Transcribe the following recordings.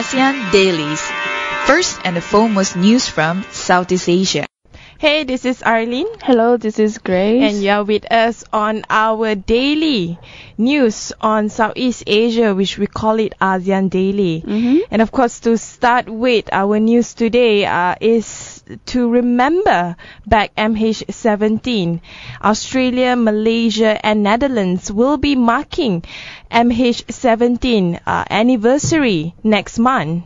ASEAN Dailies. First and the foremost news from Southeast Asia. Hey, this is Arlene. Hello, this is Grace. And you're with us on our daily news on Southeast Asia, which we call it ASEAN Daily. And of course, to start with, our news today is to remember back MH17. Australia, Malaysia and Netherlands will be marking MH17 anniversary next month.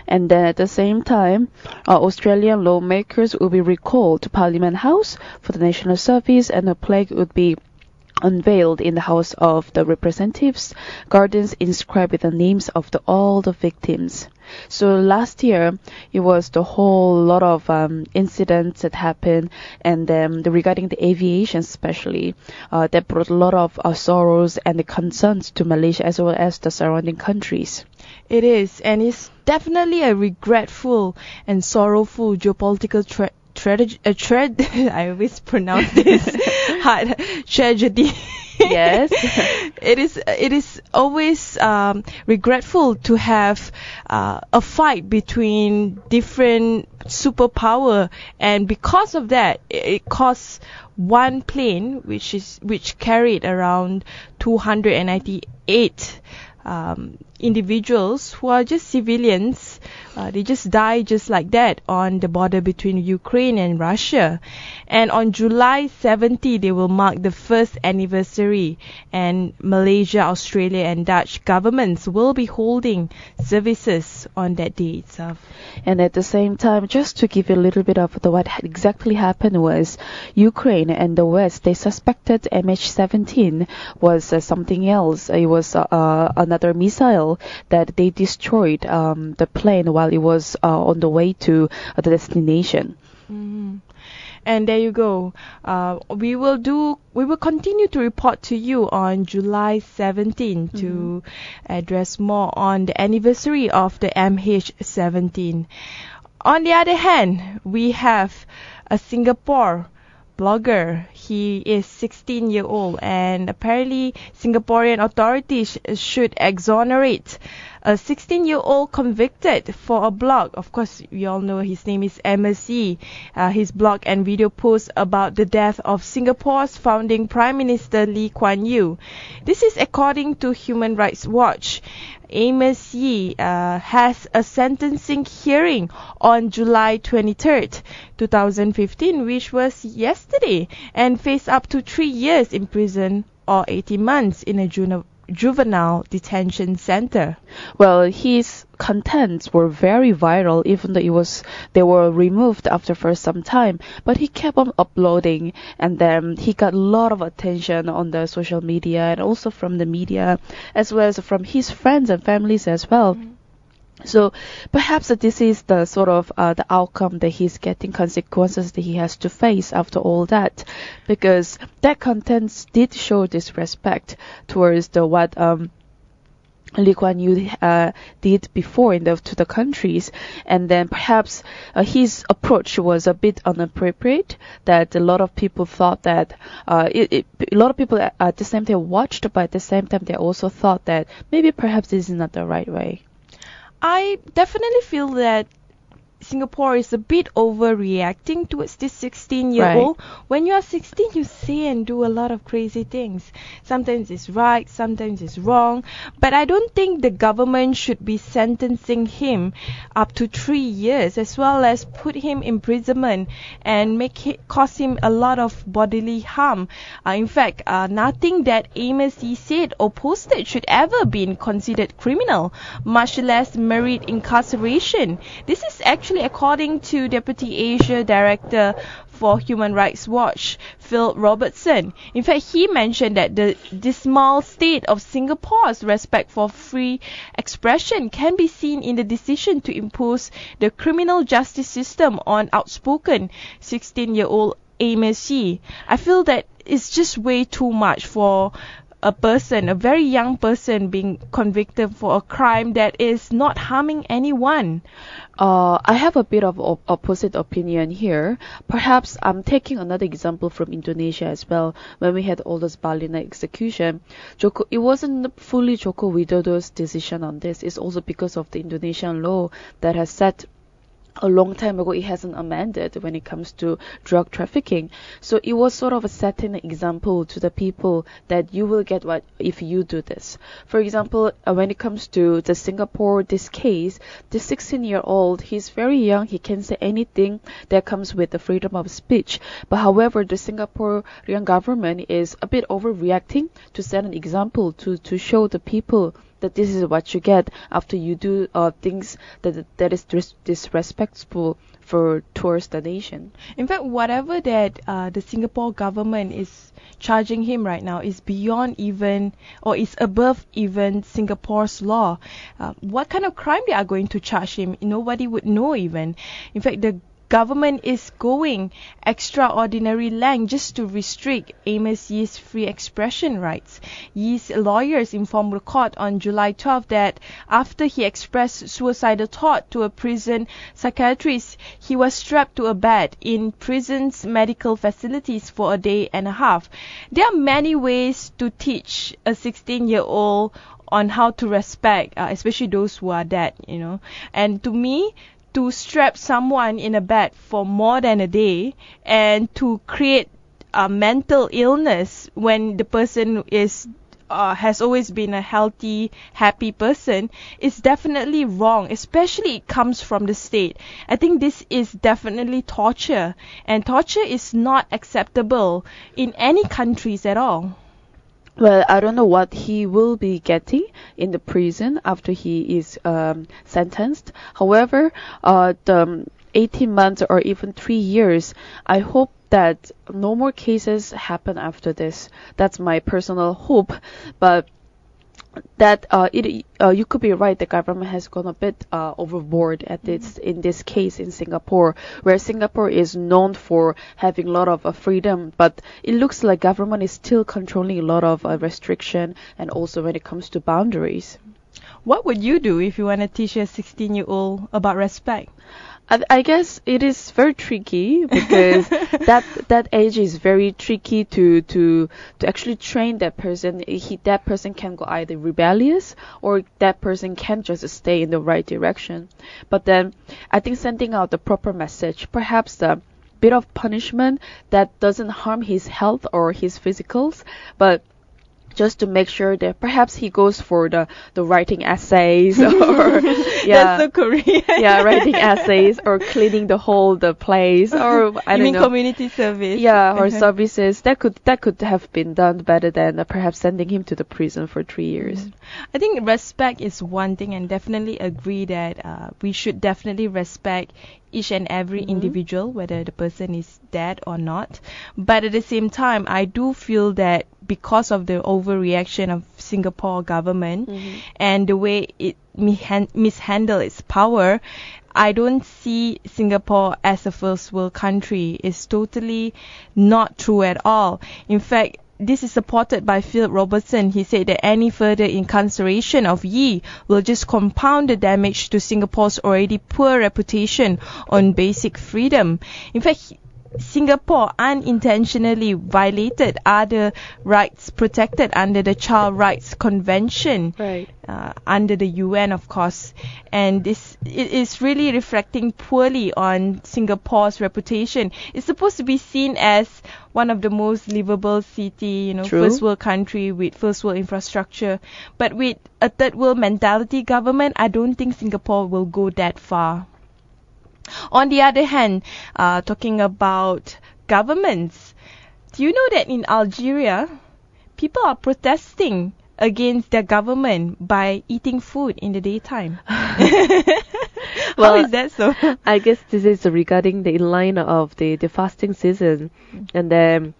And then at the same time, Australian lawmakers will be recalled to Parliament House for the national service, and a plaque would be unveiled in the House of the Representatives, gardens inscribed with the names of all the victims. So last year, it was the whole lot of incidents that happened, and then regarding the aviation especially, that brought a lot of sorrows and the concerns to Malaysia as well as the surrounding countries. It is, and it's definitely a regretful and sorrowful geopolitical I always pronounce this hard tragedy. Yes. It is always regretful to have a fight between different superpower, and because of that, it cost one plane which carried around 298 individuals who are just civilians. They just die just like that on the border between Ukraine and Russia. And on July 70, they will mark the first anniversary, and Malaysia, Australia and Dutch governments will be holding services on that day itself. And at the same time, just to give you a little bit of what exactly happened was, Ukraine and the West, they suspected MH17 was something else. It was another missile that they destroyed the plane while it was on the way to the destination. And there you go. We will continue to report to you on July 17 to address more on the anniversary of the MH17. On the other hand, we have a Singapore blogger. He is 16-year-old, and apparently Singaporean authorities should exonerate a 16-year-old convicted for a blog. Of course, we all know his name is MSC. His blog and video posts about the death of Singapore's founding Prime Minister Lee Kuan Yew. This is according to Human Rights Watch. Amos Yee has a sentencing hearing on July 23rd, 2015, which was yesterday, and faced up to 3 years in prison or 18 months in a juvenile detention center. Well, his contents were very viral, even though they were removed after for some time. But he kept on uploading, and then he got a lot of attention on the social media and also from the media, as well as from his friends and families as well. So perhaps this is the sort of the outcome that he's getting, consequences that he has to face after all that, because that contents did show disrespect towards what Lee Kuan Yew did before to the countries, and then perhaps his approach was a bit inappropriate. That a lot of people thought that a lot of people at the same time watched, but at the same time they also thought that maybe perhaps this is not the right way. I definitely feel that Singapore is a bit overreacting towards this 16-year-old. Right. When you are 16, you say and do a lot of crazy things. Sometimes it's right, sometimes it's wrong. But I don't think the government should be sentencing him up to 3 years, as well as put him in imprisonment and cause him a lot of bodily harm. In fact, nothing that Amos Yee said or posted should ever be considered criminal, much less merit incarceration. This is actually according to Deputy Asia Director for Human Rights Watch, Phil Robertson. In fact, he mentioned that the dismal state of Singapore's respect for free expression can be seen in the decision to impose the criminal justice system on outspoken 16-year-old Amos Yee. I feel that it's just way too much for a person, a very young person, being convicted for a crime that is not harming anyone? I have a bit of opposite opinion here. Perhaps I'm taking another example from Indonesia as well. When we had all this Bali night execution, it wasn't fully Joko Widodo's decision on this. It's also because of the Indonesian law that has set a long time ago, it hasn't amended when it comes to drug trafficking. So it was sort of a setting example to the people that you will get what if you do this. For example, when it comes to the Singapore, this case, the 16-year-old, he's very young. He can say anything that comes with the freedom of speech. But however, the Singaporean government is a bit overreacting to set an example to show the people that this is what you get after you do things that is disrespectful towards the nation. In fact, whatever that the Singapore government is charging him right now is beyond even, or is above even Singapore's law. What kind of crime they are going to charge him, nobody would know even. In fact, the government is going extraordinary length just to restrict Amos Yee's free expression rights. Yee's lawyers informed the court on July 12 that after he expressed suicidal thought to a prison psychiatrist, he was strapped to a bed in prison's medical facilities for a day and a half. There are many ways to teach a 16-year-old on how to respect, especially those who are dead, And to me, to strap someone in a bed for more than a day and to create a mental illness when the person has always been a healthy, happy person is definitely wrong, especially it comes from the state. I think this is definitely torture, and torture is not acceptable in any countries at all. Well, I don't know what he will be getting in the prison after he is sentenced. However, the 18 months or even 3 years, I hope that no more cases happen after this. That's my personal hope. But that you could be right. The government has gone a bit overboard at this in this case in Singapore, where Singapore is known for having a lot of freedom, but it looks like government is still controlling a lot of restriction, and also when it comes to boundaries. What would you do if you want to teach a 16-year-old about respect? I guess it is very tricky because that age is very tricky to actually train that person. That person can go either rebellious or that person can just stay in the right direction. But then I think sending out the proper message, perhaps a bit of punishment that doesn't harm his health or his physicals, but just to make sure that perhaps he goes for the writing essays or That's so Korean. writing essays or cleaning the place or I don't know, community service? Or services that could have been done better than perhaps sending him to the prison for 3 years. I think respect is one thing, and definitely agree that we should definitely respect each and every individual, whether the person is dead or not. But at the same time, I do feel that because of the overreaction of Singapore government and the way it mishandle its power, I don't see Singapore as a first world country. It's totally not true at all. In fact, this is supported by Philip Robertson. He said that any further incarceration of Yee will just compound the damage to Singapore's already poor reputation on basic freedom. In fact, Singapore unintentionally violated other rights protected under the Child Rights Convention, under the UN, of course. And it is really reflecting poorly on Singapore's reputation. It's supposed to be seen as one of the most livable city, first world country with first world infrastructure. But with a third world mentality government, I don't think Singapore will go that far. On the other hand, talking about governments, do you know that in Algeria, people are protesting against their government by eating food in the daytime? How is that so? I guess this is regarding the line of the fasting season. And then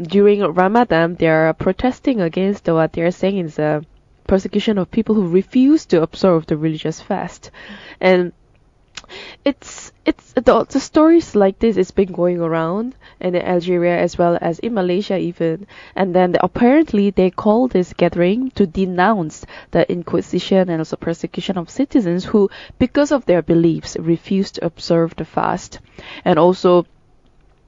during Ramadan, they are protesting against what they are saying is a persecution of people who refuse to observe the religious fast. And The stories like this is been going around in Algeria as well as in Malaysia even, and then apparently they call this gathering to denounce the inquisition and also persecution of citizens who, because of their beliefs, refused to observe the fast, and also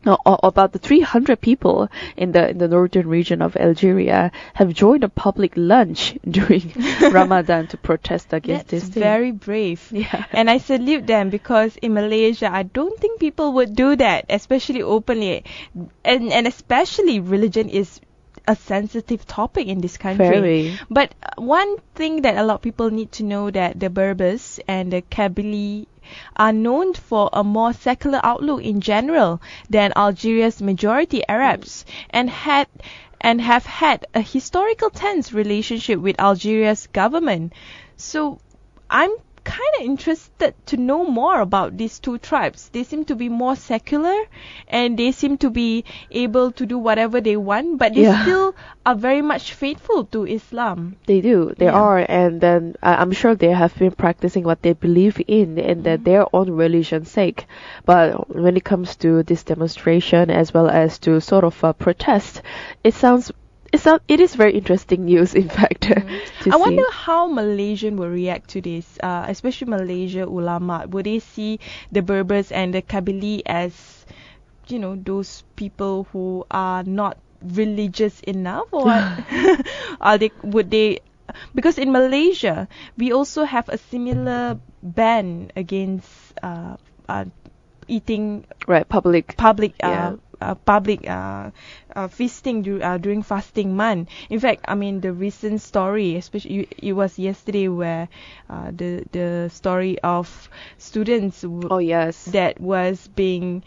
about the 300 people in the northern region of Algeria have joined a public lunch during Ramadan to protest against this That's thing. very brave. Yeah. And I salute them, because in Malaysia, I don't think people would do that, especially openly. And especially religion is a sensitive topic in this country. Very. But one thing that a lot of people need to know, that the Berbers and the Kabylie are known for a more secular outlook in general than Algeria's majority Arabs, and have had a historical tense relationship with Algeria's government. So I'm kind of interested to know more about these two tribes. They seem to be more secular, and they seem to be able to do whatever they want, but they still are very much faithful to Islam. They do. They are. And then I'm sure they have been practicing what they believe in their own religion's sake. But when it comes to this demonstration as well as to sort of protest, it is very interesting news, in fact. I wonder how Malaysian will react to this, especially Malaysia ulama. Would they see the Berbers and the Kabylie as, those people who are not religious enough, or would they? Because in Malaysia, we also have a similar ban against eating public feasting during fasting month. In fact, I mean, the recent story, especially it was yesterday, where the story of students that was being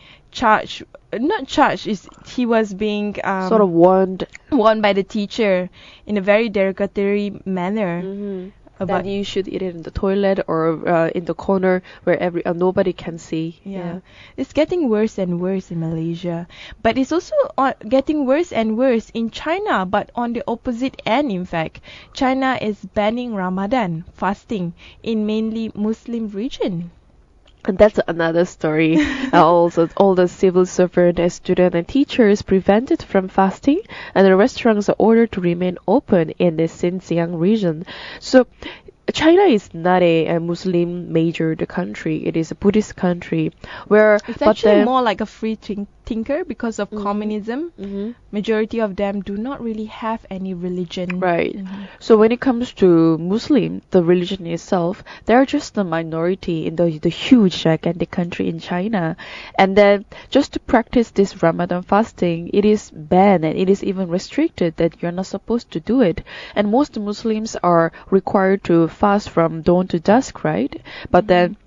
he was being sort of warned by the teacher in a very derogatory manner. Mm-hmm. That you should eat it in the toilet or in the corner where nobody can see. Yeah. It's getting worse and worse in Malaysia. But it's also getting worse and worse in China, but on the opposite end, in fact. China is banning Ramadan fasting in mainly Muslim region. And that's another story. Also, all the civil servant, student, and teachers prevented from fasting, and the restaurants are ordered to remain open in the Xinjiang region. So, China is not a Muslim major country. It is a Buddhist country where it's actually more like a free thinker because of communism. Mm-hmm. Majority of them do not really have any religion. Right. Mm-hmm. So when it comes to Muslim, the religion itself, they're just a minority in the huge gigantic country in China. And then just to practice this Ramadan fasting, it is banned and it is even restricted that you're not supposed to do it. And most Muslims are required to fast from dawn to dusk, right? But then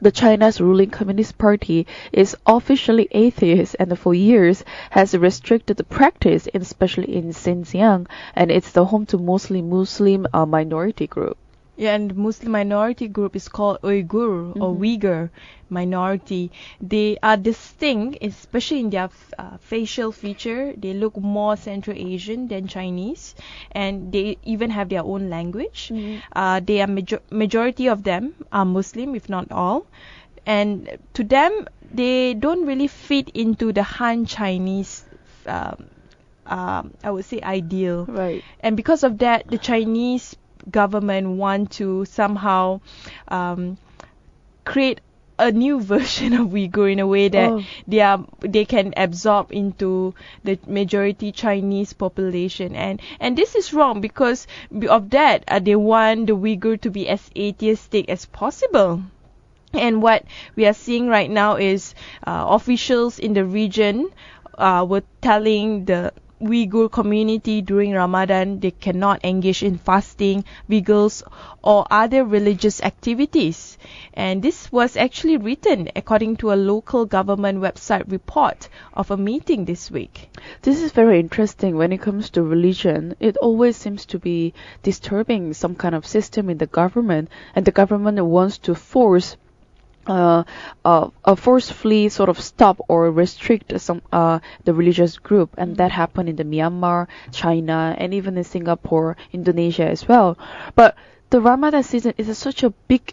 the China's ruling Communist Party is officially atheist and for years has restricted the practice, especially in Xinjiang, and it's the home to mostly Muslim minority group. Yeah, and Muslim minority group is called Uyghur or Uyghur minority. They are distinct, especially in their facial feature. They look more Central Asian than Chinese, and they even have their own language. They are majority of them are Muslim, if not all, and to them they don't really fit into the Han Chinese I would say ideal. Right. And because of that, the Chinese government want to somehow create a new version of Uyghur in a way that they can absorb into the majority Chinese population, and this is wrong because of that they want the Uyghur to be as atheistic as possible. And what we are seeing right now is officials in the region were telling the Uyghur community during Ramadan they cannot engage in fasting, vigils, or other religious activities. And this was actually written according to a local government website report of a meeting this week. This is very interesting. When it comes to religion, it always seems to be disturbing some kind of system in the government, and the government wants to forcefully sort of stop or restrict some the religious group, and that happened in the Myanmar, China, and even in Singapore, Indonesia as well. But the Ramadan season is such a big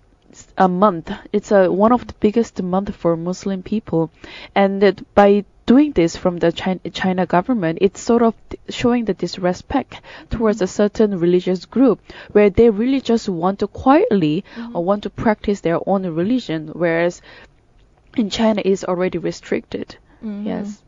a month. It's one of the biggest month for Muslim people, and that by doing this from the China government, it's sort of showing the disrespect towards a certain religious group where they really just want to quietly or want to practice their own religion, whereas in China is already restricted. Yes.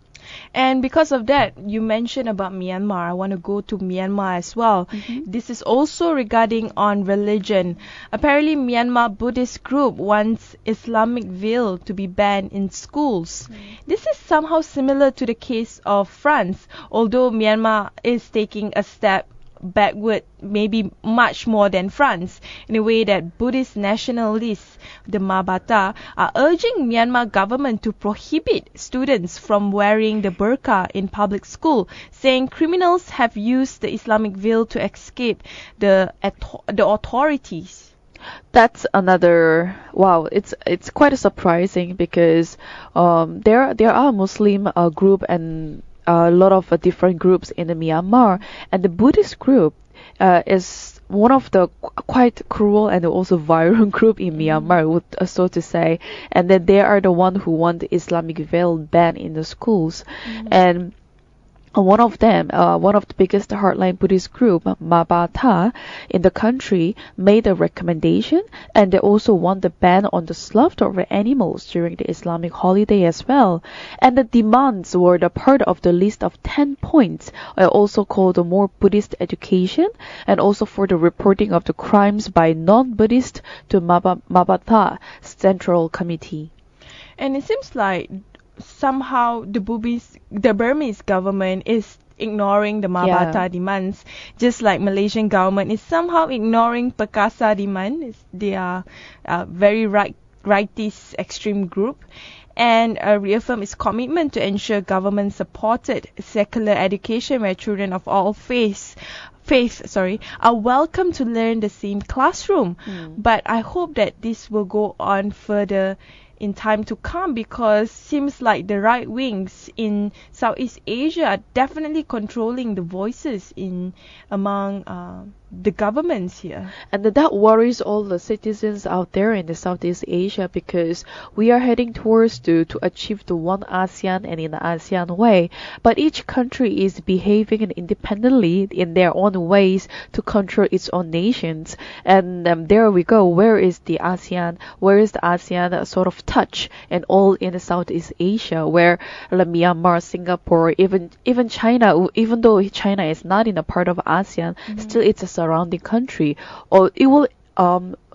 And because of that, you mentioned about Myanmar. I want to go to Myanmar as well. This is also regarding on religion. Apparently, Myanmar Buddhist group wants Islamic veil to be banned in schools. This is somehow similar to the case of France, although Myanmar is taking a step backward, maybe much more than France, in a way that Buddhist nationalists, the Mabata, are urging Myanmar government to prohibit students from wearing the burqa in public school, saying criminals have used the Islamic veil to escape the authorities. That's another wow. It's quite surprising because there are Muslim group and a lot of different groups in the Myanmar, and the Buddhist group is one of the quite cruel and also violent group in Myanmar, so to say, and then they are the one who want the Islamic veil ban in the schools, and one of them, one of the biggest hardline Buddhist group, Mabata, in the country, made a recommendation, and they also want the ban on the slaughter of animals during the Islamic holiday as well. And the demands were the part of the list of 10 points, also called the more Buddhist education, and also for the reporting of the crimes by non-Buddhist to Mabata Central Committee. And it seems like somehow the Burmese government is ignoring the Mabata demands, just like Malaysian government is somehow ignoring Perkasa demand. They are very rightist extreme group, and reaffirm its commitment to ensure government-supported secular education where children of all faiths are welcome to learn the same classroom. But I hope that this will go on further in time to come, because seems like the right wings in Southeast Asia are definitely controlling the voices in among the governments here. And that worries all the citizens out there in the Southeast Asia, because we are heading towards to achieve the one ASEAN and in the ASEAN way, but each country is behaving independently in their own ways to control its own nations. And there we go. Where is the ASEAN? Where is the ASEAN sort of touch and all in the Southeast Asia, where Myanmar, Singapore, even China, even though China is not in a part of ASEAN, still it's a surrounding country, or it will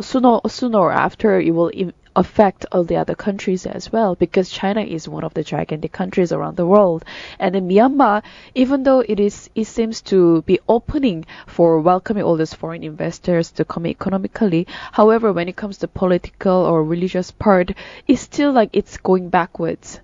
sooner or after it will affect all the other countries as well, because China is one of the gigantic countries around the world. And in Myanmar, even though it seems to be opening for welcoming all these foreign investors to come economically, however, when it comes to political or religious part, it's still like it's going backwards.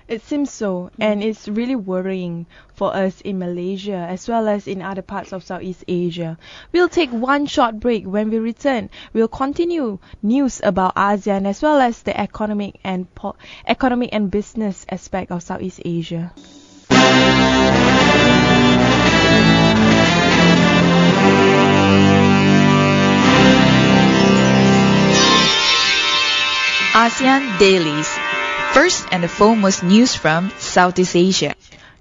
It seems so, and it's really worrying for us in Malaysia as well as in other parts of Southeast Asia. We'll take one short break. When we return, we'll continue news about ASEAN as well as the economic and business aspect of Southeast Asia. ASEAN Dailies. First and the foremost news from Southeast Asia.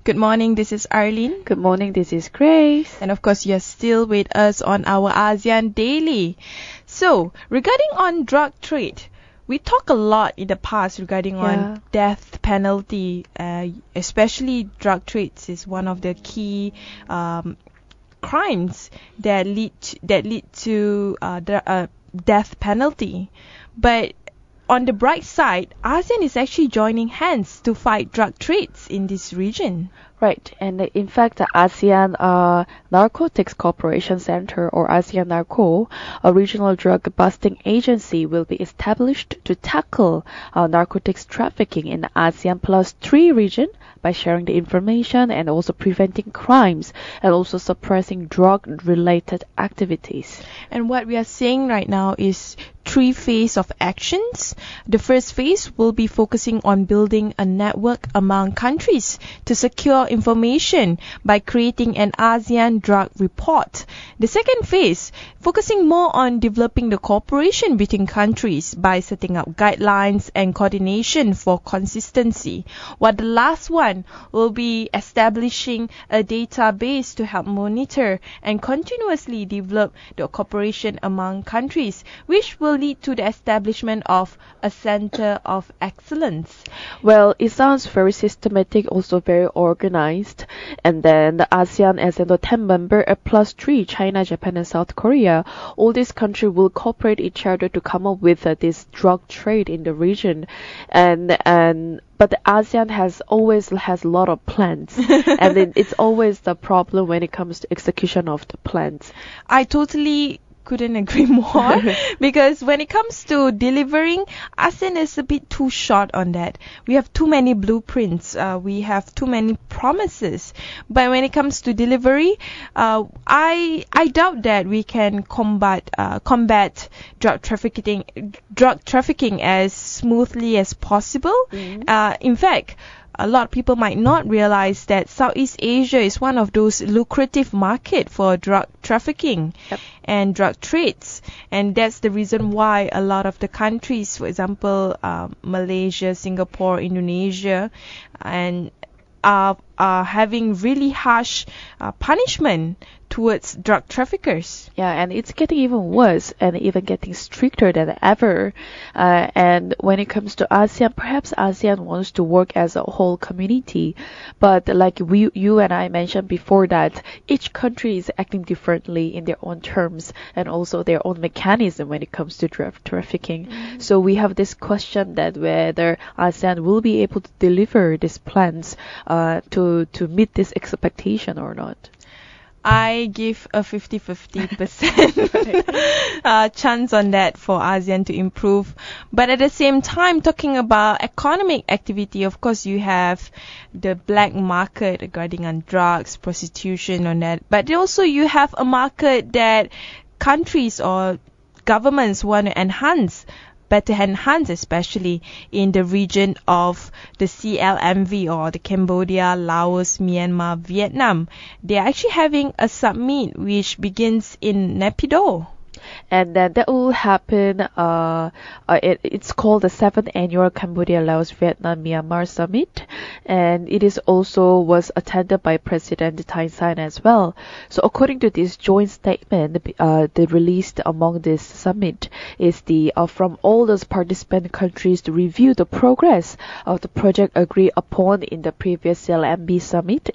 Good morning, this is Arlene. Good morning, this is Grace. And of course, you're still with us on our ASEAN Daily. So, regarding on drug trade, we talk a lot in the past regarding on death penalty, especially drug trades is one of the key crimes that lead to the death penalty. But on the bright side, ASEAN is actually joining hands to fight drug trades in this region. Right, and in fact, the ASEAN Narcotics Cooperation Center, or ASEAN Narco, a regional drug busting agency, will be established to tackle narcotics trafficking in the ASEAN Plus 3 region by sharing the information and also preventing crimes and also suppressing drug-related activities. And what we are seeing right now is 3 phases of actions. The first phase will be focusing on building a network among countries to secure information by creating an ASEAN drug report. The second phase, focusing more on developing the cooperation between countries by setting up guidelines and coordination for consistency. While the last one will be establishing a database to help monitor and continuously develop the cooperation among countries, which will lead to the establishment of a center of excellence. Well, it sounds very systematic, also very organized. And then the ASEAN as the 10 member plus 3, China, Japan, and South Korea, all these countries will cooperate each other to come up with this drug trade in the region. But the ASEAN always has a lot of plans, and it's always the problem when it comes to execution of the plans. I totally couldn't agree more because when it comes to delivering, ASEAN is a bit too short on that. We have too many blueprints, we have too many promises, but when it comes to delivery, I doubt that we can combat drug trafficking as smoothly as possible. In fact, a lot of people might not realize that Southeast Asia is one of those lucrative market for drug trafficking and drug trades. And that's the reason why a lot of the countries, for example, Malaysia, Singapore, Indonesia, and are having really harsh punishment towards drug traffickers. Yeah, and it's getting even worse and even getting stricter than ever. And when it comes to ASEAN, perhaps ASEAN wants to work as a whole community, but like you and I mentioned before, that each country is acting differently in their own terms and also their own mechanism when it comes to drug trafficking. So we have this question that whether ASEAN will be able to deliver these plans to meet this expectation or not. I give a 50-50% chance on that for ASEAN to improve. But at the same time, talking about economic activity, of course, you have the black market regarding on drugs, prostitution, on that. But also you have a market that countries or governments want to better enhance, especially in the region of the CLMV or the Cambodia-Laos-Myanmar-Vietnam. They are actually having a summit which begins in Naypyitaw. And then that will happen, it's called the 7th Annual Cambodia-Laos-Myanmar Summit, and it is also was attended by President Thein Sein as well. So according to this joint statement, they released among this summit is the from all those participant countries to review the progress of the project agreed upon in the previous CLMB summit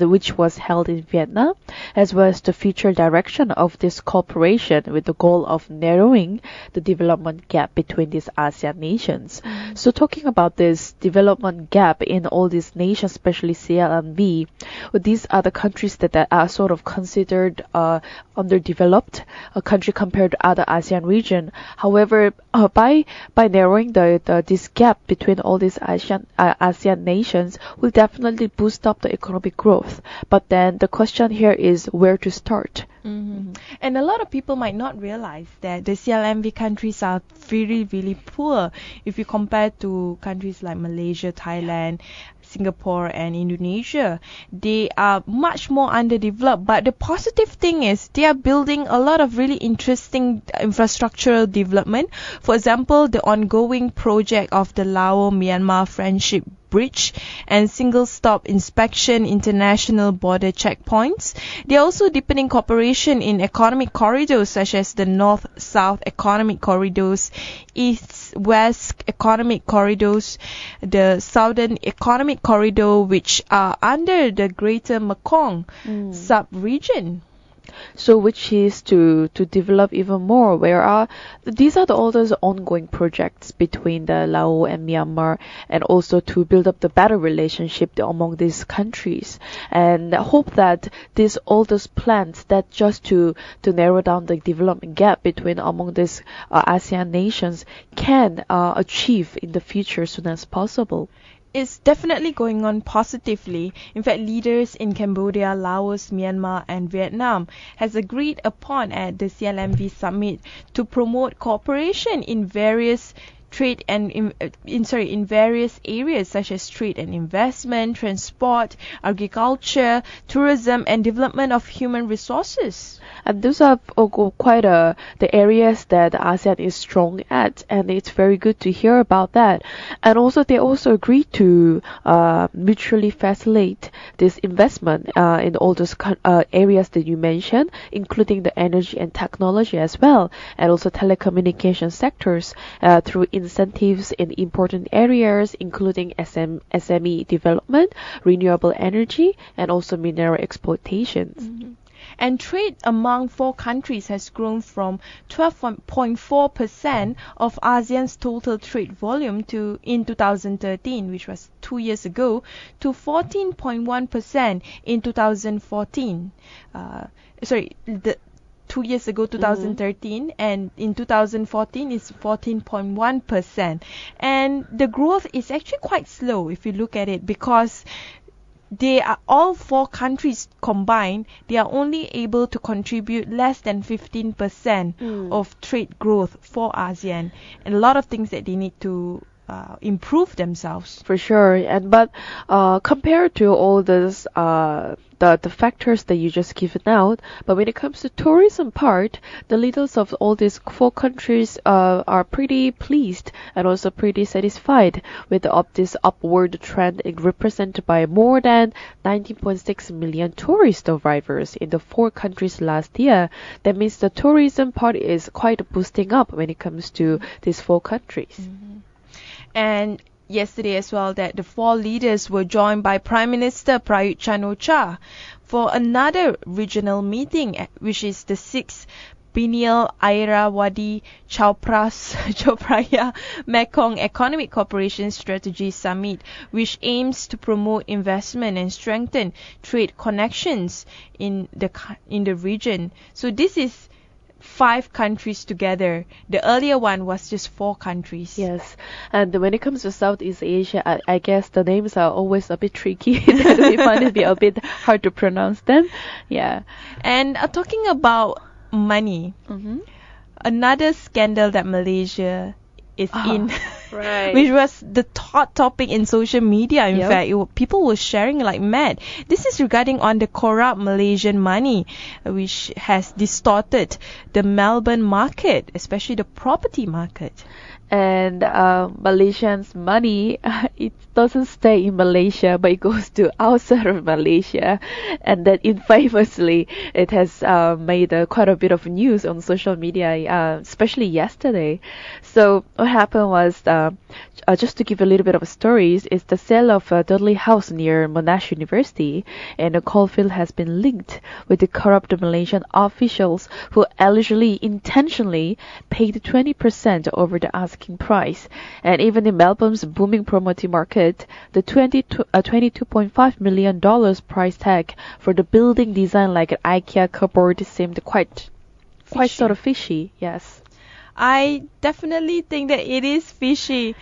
which was held in Vietnam, as well as the future direction of this cooperation with the goal of narrowing the development gap between these ASEAN nations. So talking about this development gap in all these nations, especially CLMV, these are the countries that are sort of considered underdeveloped country compared to other ASEAN region. However, by narrowing this gap between all these ASEAN nations will definitely boost up the economic growth. But then the question here is where to start. And a lot of people might not realize that the CLMV countries are really, really poor if you compare to countries like Malaysia, Thailand, Singapore, and Indonesia. They are much more underdeveloped, but the positive thing is they are building a lot of really interesting infrastructural development. For example, the ongoing project of the Lao-Myanmar Friendship Bridge and single-stop inspection international border checkpoints. They are also deepening cooperation in economic corridors such as the North-South economic corridors, East-West economic corridors, the Southern economic corridor, which are under the Greater Mekong sub-region. So which is to develop even more. These are all those ongoing projects between the Laos and Myanmar, and also to build up the better relationship among these countries. And I hope that all those plans that just to narrow down the development gap among these ASEAN nations can achieve in the future as soon as possible. It's definitely going on positively. In fact, leaders in Cambodia, Laos, Myanmar, and Vietnam has agreed upon at the CLMV summit to promote cooperation in various trade and in various areas such as trade and investment, transport, agriculture, tourism, and development of human resources. And those are quite the areas that ASEAN is strong at, and it's very good to hear about that. And also, they also agreed to mutually facilitate this investment in all those areas that you mentioned, including the energy and technology as well, and also telecommunication sectors through incentives in important areas, including SME development, renewable energy, and also mineral exploitations. Mm-hmm. And trade among four countries has grown from 12.4% of ASEAN's total trade volume in 2013, which was 2 years ago, to 14.1% in 2014. 2 years ago, 2013, and in 2014 is 14.1%. And the growth is actually quite slow if you look at it, because they are all four countries combined, they are only able to contribute less than 15% of trade growth for ASEAN, and a lot of things that they need to improve themselves. For sure, but compared to all this, the factors that you just given out, but when it comes to tourism part, the leaders of all these four countries are pretty pleased and also pretty satisfied with this upward trend represented by more than 19.6 million tourist arrivals in the four countries last year. That means the tourism part is quite boosting up when it comes to these four countries. Mm-hmm. And yesterday as well, that the four leaders were joined by Prime Minister Prayut Chan-o-cha for another regional meeting, which is the 6th Biennial Airawadi Chao-Phraya Mekong Economic Cooperation Strategy Summit, which aims to promote investment and strengthen trade connections in the region. So this is 5 countries together. The earlier one was just 4 countries. Yes, and when it comes to Southeast Asia, I guess the names are always a bit tricky. That we find it a bit hard to pronounce them. Yeah. And talking about money, another scandal that Malaysia is in, right, which was the hot topic in social media. In fact, people were sharing like mad. This is regarding on the corrupt Malaysian money, which has distorted the Melbourne market, especially the property market. And Malaysians' money, it doesn't stay in Malaysia, but it goes to outside of Malaysia, and that infamously it has made quite a bit of news on social media, especially yesterday. So what happened was, just to give a little bit of a story, is the sale of a Dudley House near Monash University, and the coalfield has been linked with the corrupt Malaysian officials who allegedly intentionally paid 20% over the asking price. And even in Melbourne's booming property market, the $22.5 million price tag for the building design like an IKEA cupboard seemed quite sort of fishy. Yes. I definitely think that it is fishy.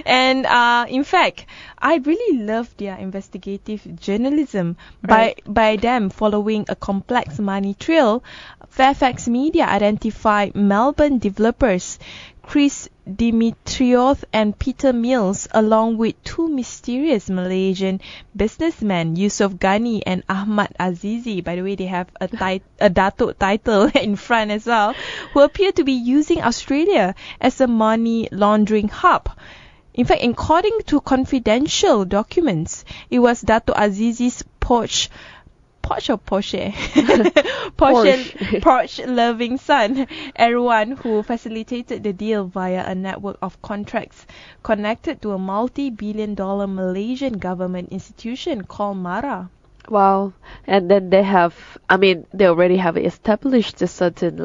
And in fact, I really love their investigative journalism. Right. By them following a complex money trail, Fairfax Media identified Melbourne developers Chris Dimitrios and Peter Mills, along with 2 mysterious Malaysian businessmen, Yusuf Ghani and Ahmad Azizi. By the way, they have a Datuk title in front as well, who appear to be using Australia as a money laundering hub. In fact, according to confidential documents, it was Datuk Azizi's Porsche loving son, Erwan, who facilitated the deal via a network of contracts connected to a multi-billion-dollar Malaysian government institution called MARA. Wow. And then they already have established a certain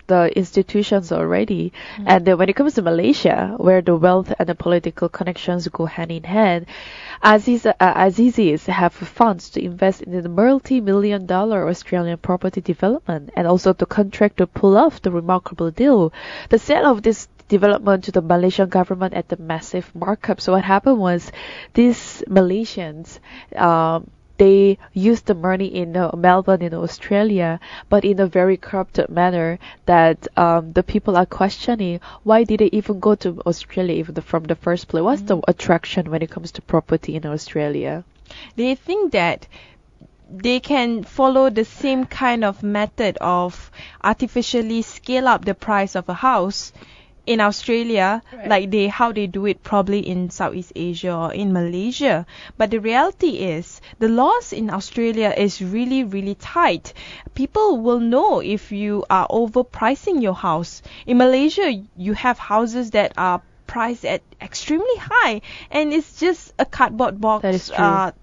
the institutions already. And then when it comes to Malaysia, where the wealth and the political connections go hand in hand, Azizis have funds to invest in the multi-million-dollar Australian property development, and also to contract to pull off the remarkable deal. The sale of this development to the Malaysian government at the massive markup. So what happened was these Malaysians they use the money in Melbourne in Australia, but in a very corrupted manner that the people are questioning why did they even go to Australia even from the first place? What's the attraction when it comes to property in Australia? They think that they can follow the same kind of method of artificially scale up the price of a house in Australia, like how they do it probably in Southeast Asia or in Malaysia. But the reality is the laws in Australia is really, really tight. People will know if you are overpricing your house. In Malaysia, you have houses that are priced at extremely high, and it's just a cardboard box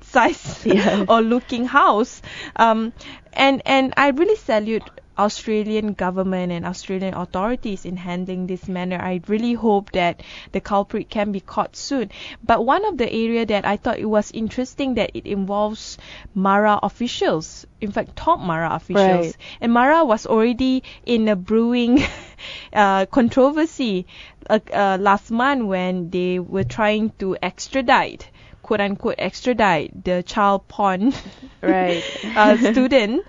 size or looking house. And I really salute Australian government and Australian authorities in handling this manner. I really hope that the culprit can be caught soon. But one of the area that I thought it was interesting that it involves Mara officials, in fact top Mara officials. And Mara was already in a brewing controversy last month when they were trying to extradite, quote unquote extradite, the child porn student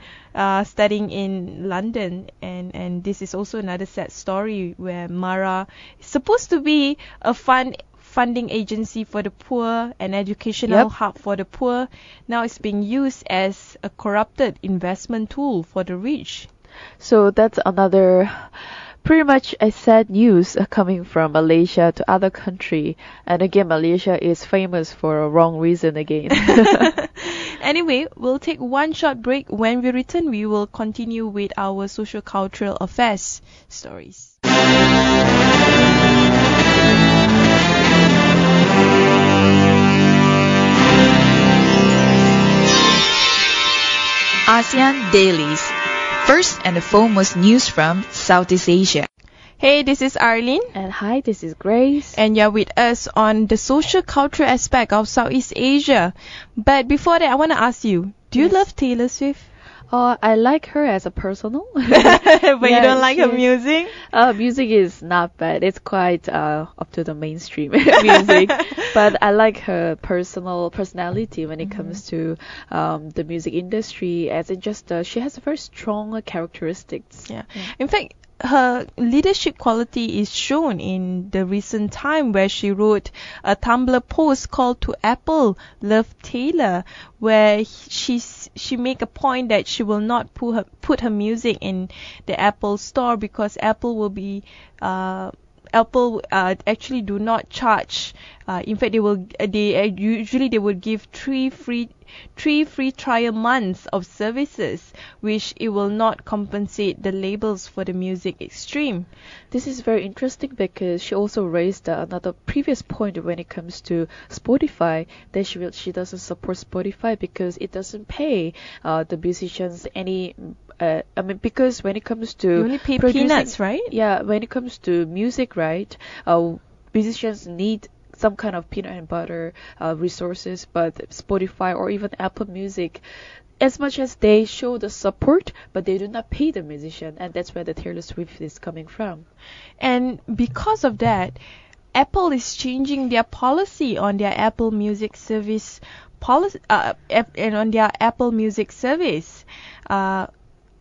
studying in London, and this is also another sad story where Mara is supposed to be a funding agency for the poor, an educational hub for the poor. Now it's being used as a corrupted investment tool for the rich. So that's another pretty much a sad news coming from Malaysia to other country. And again, Malaysia is famous for a wrong reason again. Anyway, we'll take one short break. When we return, we will continue with our socio-cultural affairs stories. ASEAN Dailies. First and the foremost news from Southeast Asia. Hey, this is Arlene. And hi, this is Grace. And you're with us on the social cultural aspect of Southeast Asia. But before that, I want to ask you, do you love Taylor Swift? I like her as a personal. But you don't like her music? Music is not bad. It's quite up to the mainstream music. But I like her personality when it comes to the music industry, as in just she has very strong characteristics. Yeah. In fact, her leadership quality is shown in the recent time where she wrote a Tumblr post called "To Apple Love Taylor," where she make a point that she will not put her music in the Apple Store because Apple will be Apple actually do not charge. In fact, they would give three free trial months of services, which it will not compensate the labels for the music extreme. This is very interesting because she also raised another previous point when it comes to Spotify, that she doesn't support Spotify because it doesn't pay the musicians any. Because when it comes to you only pay peanuts, right? Yeah, when it comes to music, right? Musicians need some kind of peanut and butter resources, but Spotify or even Apple Music, as much as they show the support, but they do not pay the musician, and that's where the Taylor Swift is coming from. And because of that, Apple is changing their policy on their Apple Music service and on their Apple Music service.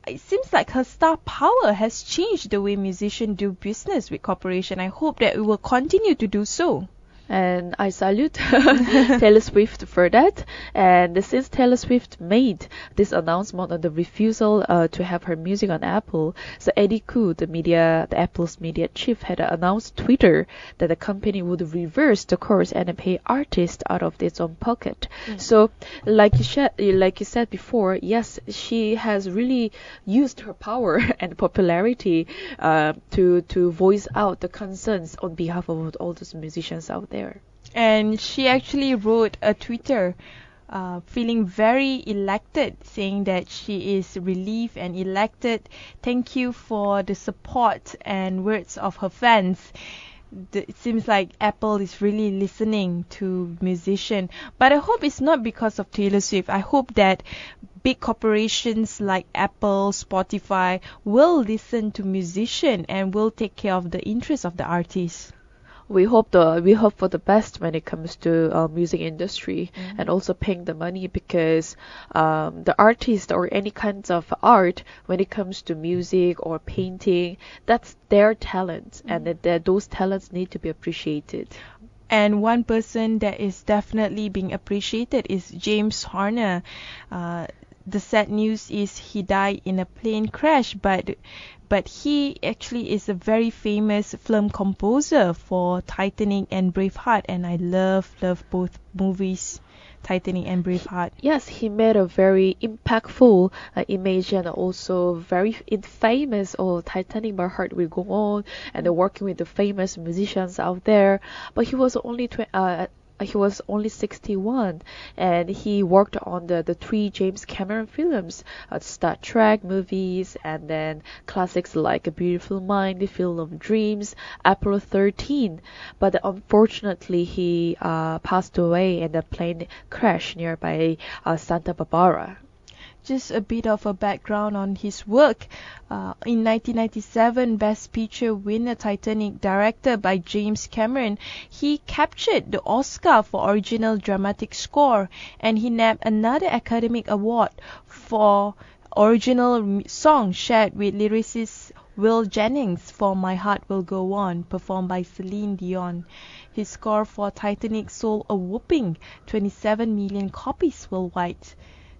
It seems like her star power has changed the way musicians do business with corporation. I hope that it will continue to do so. And I salute Taylor Swift for that. And since Taylor Swift made this announcement on the refusal to have her music on Apple, so Eddie Koo, the Apple's media chief, had announced Twitter that the company would reverse the course and pay artists out of its own pocket. So, like you said before, yes, she has really used her power and popularity to voice out the concerns on behalf of all those musicians out there. And she actually wrote a Twitter feeling very elected, saying that she is relieved and elected. Thank you for the support and words of her fans. It seems like Apple is really listening to musicians. But I hope it's not because of Taylor Swift. I hope that big corporations like Apple, Spotify will listen to musicians and will take care of the interests of the artists. we hope for the best when it comes to music industry, and also paying the money, because the artist or any kinds of art, when it comes to music or painting, that's their talent, and those talents need to be appreciated. And one person that is definitely being appreciated is James Horner. The sad news is he died in a plane crash, but he actually is a very famous film composer for Titanic and Braveheart, and I love both movies, Titanic and Braveheart. Yes, he made a very impactful image, and also very famous. Oh, Titanic, My Heart Will Go On, and they're working with the famous musicians out there. But he was only 61, and he worked on the 3 James Cameron films, Star Trek movies, and then classics like A Beautiful Mind, The Field of Dreams, Apollo 13. But unfortunately, he passed away in a plane crash nearby Santa Barbara. Just a bit of a background on his work. In 1997, Best Picture winner Titanic, directed by James Cameron, he captured the Oscar for original dramatic score, and he nabbed another Academy Award for original song shared with lyricist Will Jennings for My Heart Will Go On, performed by Celine Dion. His score for Titanic sold a whopping 27 million copies worldwide.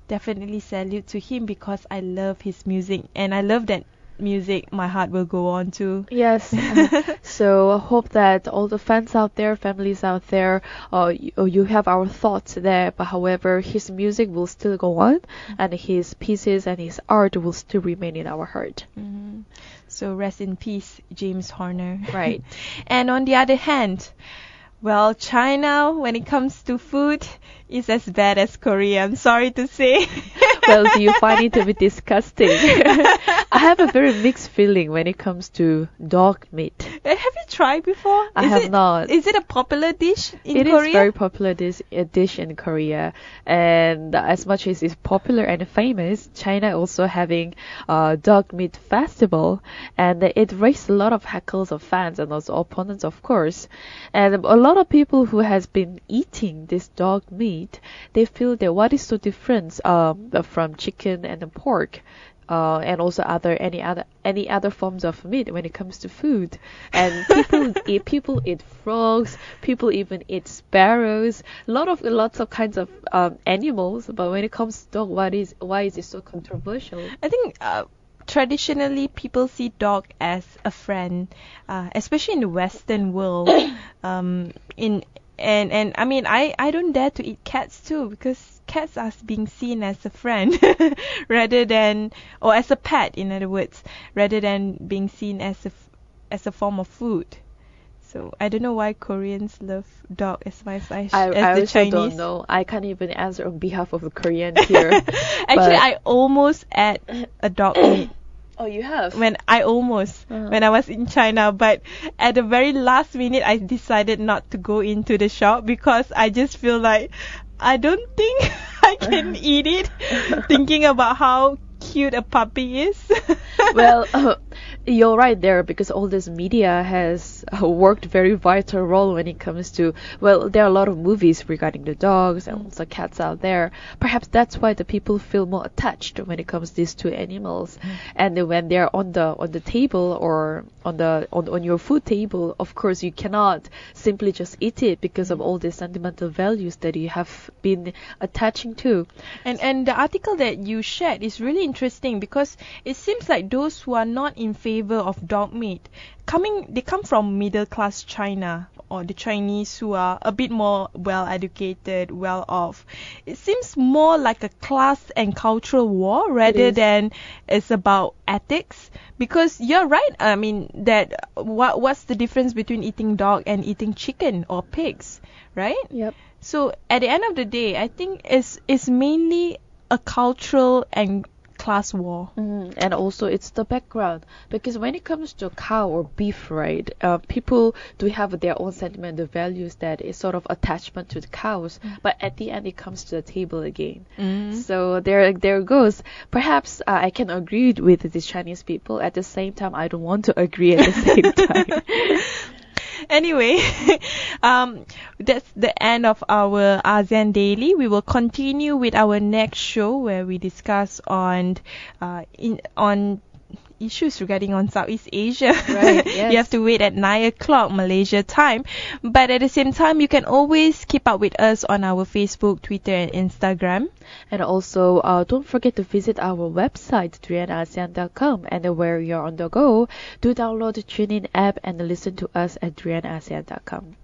Definitely salute to him, because I love his music, and I love that music My Heart Will Go On too. Yes. So I hope that all the fans out there, families out there, you have our thoughts there, but however, his music will still go on, and his pieces and his art will still remain in our heart. So rest in peace, James Horner. Right. And on the other hand, well, China, when it comes to food, is as bad as Korea. I'm sorry to say. Well, do you find it to be disgusting? I have a very mixed feeling when it comes to dog meat. Have you tried before? I have not. Is it a popular dish in It Korea? is very popular dish in Korea, and as much as it's popular and famous, China also having dog meat festival, and it raised a lot of hackles of fans and also opponents, of course. And a lot of people who has been eating this dog meat, they feel that what is so different from chicken and pork, and also any other forms of meat when it comes to food. And people eat frogs, people even eat sparrows, lots of kinds of animals. But when it comes to dog, why is it so controversial? I think traditionally people see dog as a friend, especially in the Western world. And I mean, I don't dare to eat cats too, because cats are being seen as a friend rather than, or as a pet, in other words, rather than being seen as a form of food. So I don't know why Koreans love dog as much as I the also Chinese. don't know. I can't even answer on behalf of the Koreans here. Actually, I almost ate a dog meat. Oh, you have? When I was in China, but at the very last minute I decided not to go into the shop, because I just feel like I don't think I can eat it, thinking about how cute a puppy is. Well, you're right there, because all this media has worked very vital role when it comes to, well, there are a lot of movies regarding the dogs and also cats out there. Perhaps that's why the people feel more attached when it comes to these two animals. And when they're on the table or on your food table, of course you cannot simply just eat it, because of all the sentimental values that you have been attaching to. And the article that you shared is really interesting, because it seems like those who are not in favor of dog meat, they come from middle class China, or the Chinese who are a bit more well educated, well off. It seems more like a class and cultural war rather than it's about ethics. Because you're right, I mean, that what's the difference between eating dog and eating chicken or pigs, right? Yep. So at the end of the day, I think it's mainly a cultural and class war. And also it's the background, because when it comes to cow or beef, right, people do have their own sentimental values that is sort of attachment to the cows, but at the end it comes to the table again. So there goes. Perhaps I can agree with these Chinese people. At the same time, I don't want to agree at the same time. Anyway, that's the end of our ASEAN Daily. We will continue with our next show where we discuss on issues regarding on Southeast Asia. Right, yes. You have to wait at 9 o'clock Malaysia time. But at the same time, you can always keep up with us on our Facebook, Twitter, and Instagram. And also, don't forget to visit our website, DrianASEAN.com. And where you're on the go, do download the TuneIn app and listen to us at DrianASEAN.com.